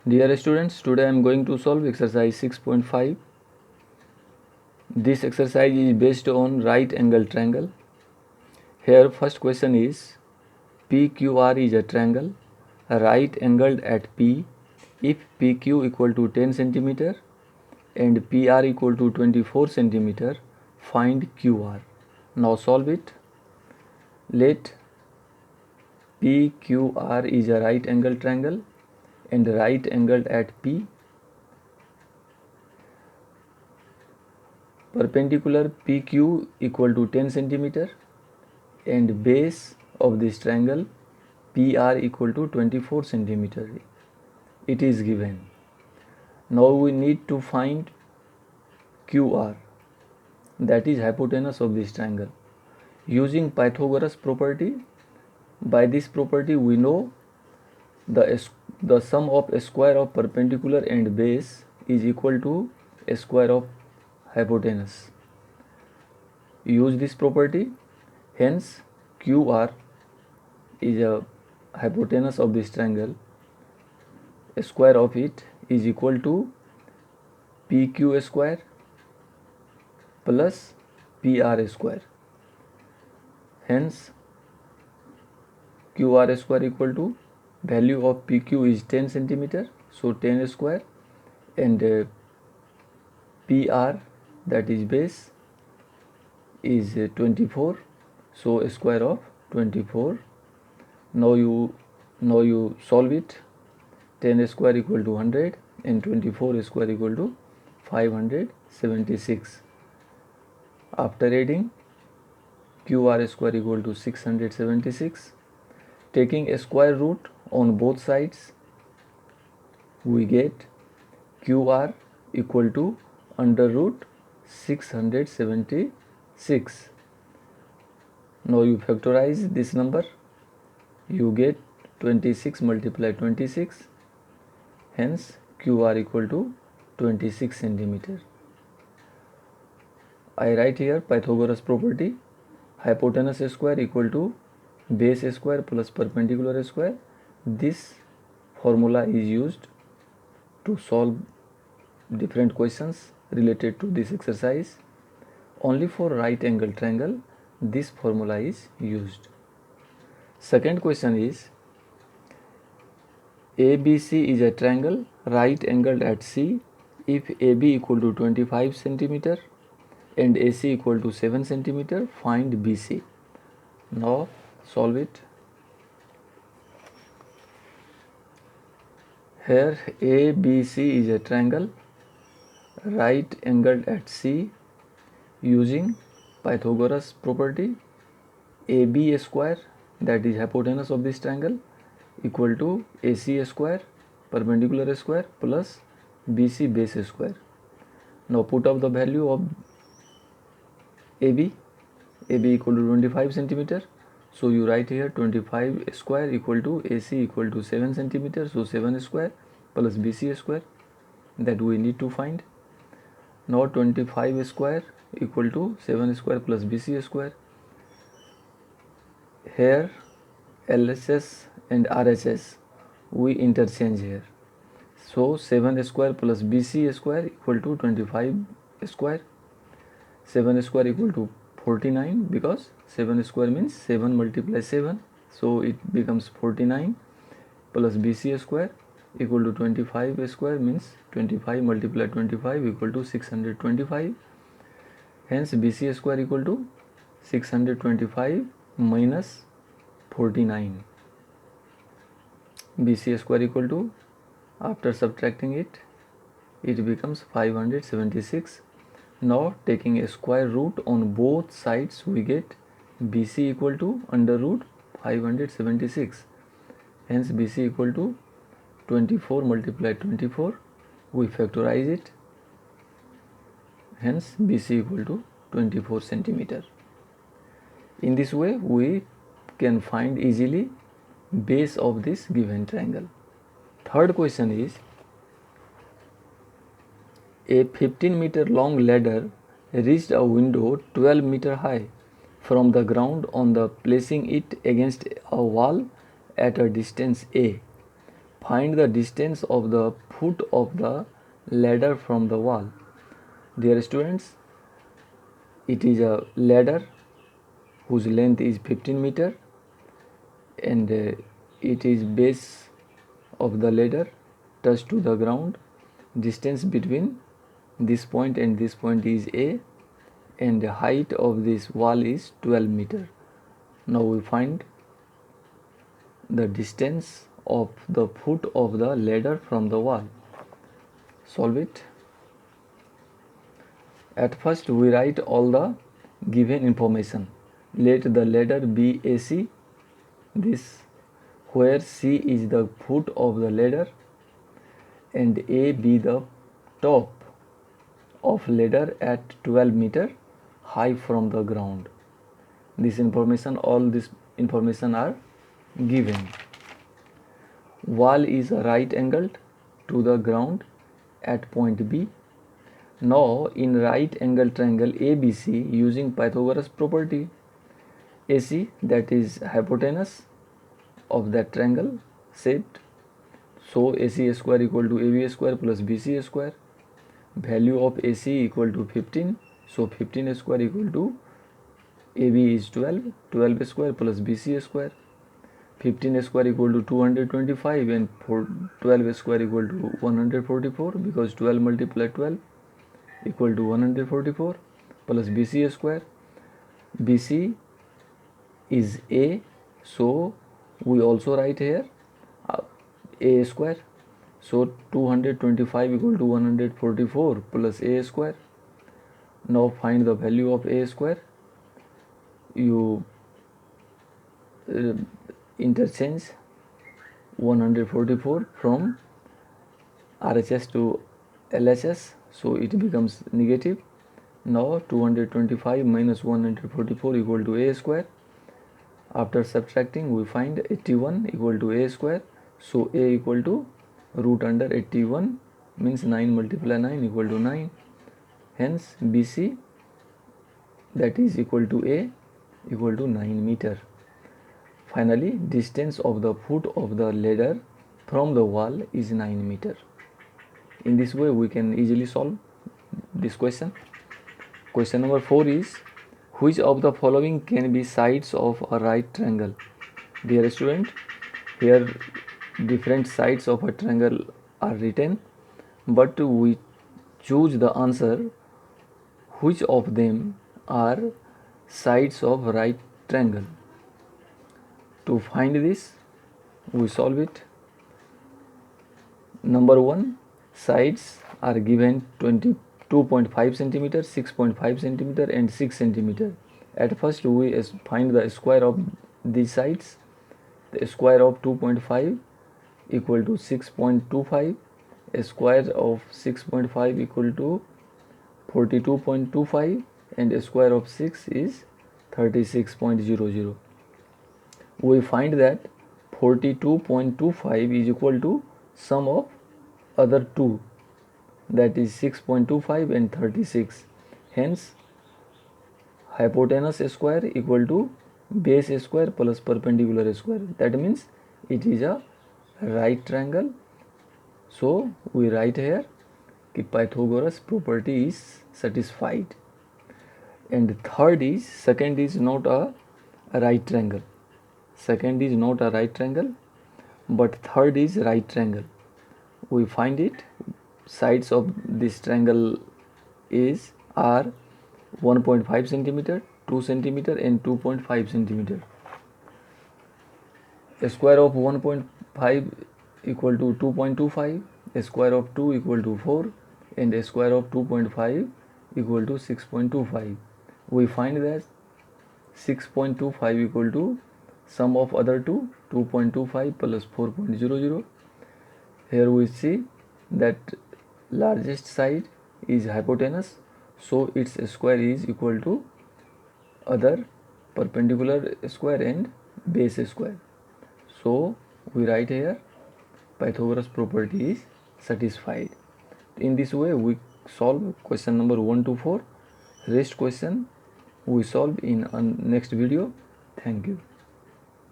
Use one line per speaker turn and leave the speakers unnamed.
Dear students, today I am going to solve exercise 6.5. This exercise is based on right angle triangle. Here first question is PQR is a triangle right angled at P if PQ equal to 10 centimeter and PR equal to 24 centimeter, find QR. Now solve it. Let PQR is a right angle triangle and right angled at P. Perpendicular PQ equal to 10 centimeter and base of this triangle PR equal to 24 centimeter. It is given. Now we need to find QR, that is hypotenuse of this triangle. Using Pythagoras property, by this property we know the sum of a square of perpendicular and base is equal to a square of hypotenuse. Use this property, hence QR is a hypotenuse of this triangle. A square of it is equal to PQ square plus PR square. Hence QR square equal to value of PQ is 10 centimeter, so 10 square, and PR, that is base, is 24, so a square of 24. Now you solve it. 10 square equal to 100 and 24 square equal to 576. After adding, QR square equal to 676. Taking a square root on both sides, we get QR equal to under root 676. Now you factorize this number, you get 26 multiplied 26, hence QR equal to 26 centimeter. I write here Pythagoras property, hypotenuse square equal to base square plus perpendicular square. This formula is used to solve different questions related to this exercise. Only for right angle triangle this formula is used. Second question is ABC is a triangle right angled at C if AB equal to 25 centimeter and AC equal to 7 centimeter, find BC. Now solve it. Here ABC is a triangle right angled at C. Using Pythagoras property, AB square, that is hypotenuse of this triangle, equal to AC square perpendicular square plus BC base square. Now put up the value of AB equal to 25 centimeter. So you write here 25 square equal to AC equal to 7 centimeter. So 7 square plus BC square, that we need to find. Now 25 square equal to 7 square plus BC square. Here LHS and RHS we interchange here. So 7 square plus BC square equal to 25 square. 7 square equal to 49 because 7 square means 7 multiplied 7. So it becomes 49 plus BC square equal to 25 square means 25 multiplied 25 equal to 625. Hence BC square equal to 625 minus 49. BC square equal to, after subtracting it, it becomes 576. Now taking a square root on both sides, we get BC equal to under root 576. Hence BC equal to 24 multiplied 24. We factorize it. Hence BC equal to 24 centimeter. In this way we can find easily base of this given triangle. Third question is a 15-meter long ladder reached a window 12 meter high from the ground on the placing it against a wall at a distance A. Find the distance of the foot of the ladder from the wall. Dear students, it is a ladder whose length is 15 meter, and it is base of the ladder touched to the ground. Distance between this point and this point is A, and the height of this wall is 12 meter. Now we find the distance of the foot of the ladder from the wall. Solve it. At first we write all the given information. Let the ladder be AC, this where C is the foot of the ladder and A be the top of ladder at 12 meter high from the ground. This information, all this information are given. Wall is right angled to the ground at point B. Now in right angle triangle ABC, using Pythagoras property, AC, that is hypotenuse of that triangle shaped, so AC square equal to AB square plus BC square. Value of AC equal to 15, so 15 square equal to AB is 12, 12 square plus BC square. 15 square equal to 225 and 12 square equal to 144, because 12 multiplied 12 equal to 144 plus BC square. BC is A, so we also write here A square, so 225 equal to 144 plus A square. Now find the value of A square. You interchange 144 from RHS to LHS, so it becomes negative. Now 225 minus 144 equal to A square. After subtracting we find 81 equal to A square, so A equal to root under 81 means 9 multiply 9 equal to 9. Hence BC, that is equal to A, equal to 9 meter. Finally, distance of the foot of the ladder from the wall is 9 meter. In this way we can easily solve this question. Question number 4 is, which of the following can be sides of a right triangle? Dear student, here different sides of a triangle are written, but we choose the answer which of them are sides of right triangle. To find this, we solve it. Number 1, sides are given 22.5 centimeter, 6.5 centimeter and 6 centimeter. At first we find the square of these sides. The square of 2.5 equal to 6.25, a square of 6.5 equal to 42.25, and a square of 6 is 36.00. We find that 42.25 is equal to sum of other two, that is 6.25 and 36. Hence hypotenuse square equal to base square plus perpendicular square. That means it is a right triangle. So we write here that Pythagoras property is satisfied. And second is not a right triangle. Second is not a right triangle, but third is right triangle. We find it, sides of this triangle are 1.5 centimeter, 2 centimeter and 2.5 centimeter. A square of 1.5 equal to 2.25, a square of 2 equal to 4, and a square of 2.5 equal to 6.25. We find that 6.25 equal to sum of other two, 2.25 plus 4.00. Here we see that largest side is hypotenuse, so its square is equal to other perpendicular square and base square. So we write here Pythagoras property is satisfied. In this way we solve question number 1 to 4. Rest question we solve in next video. Thank you.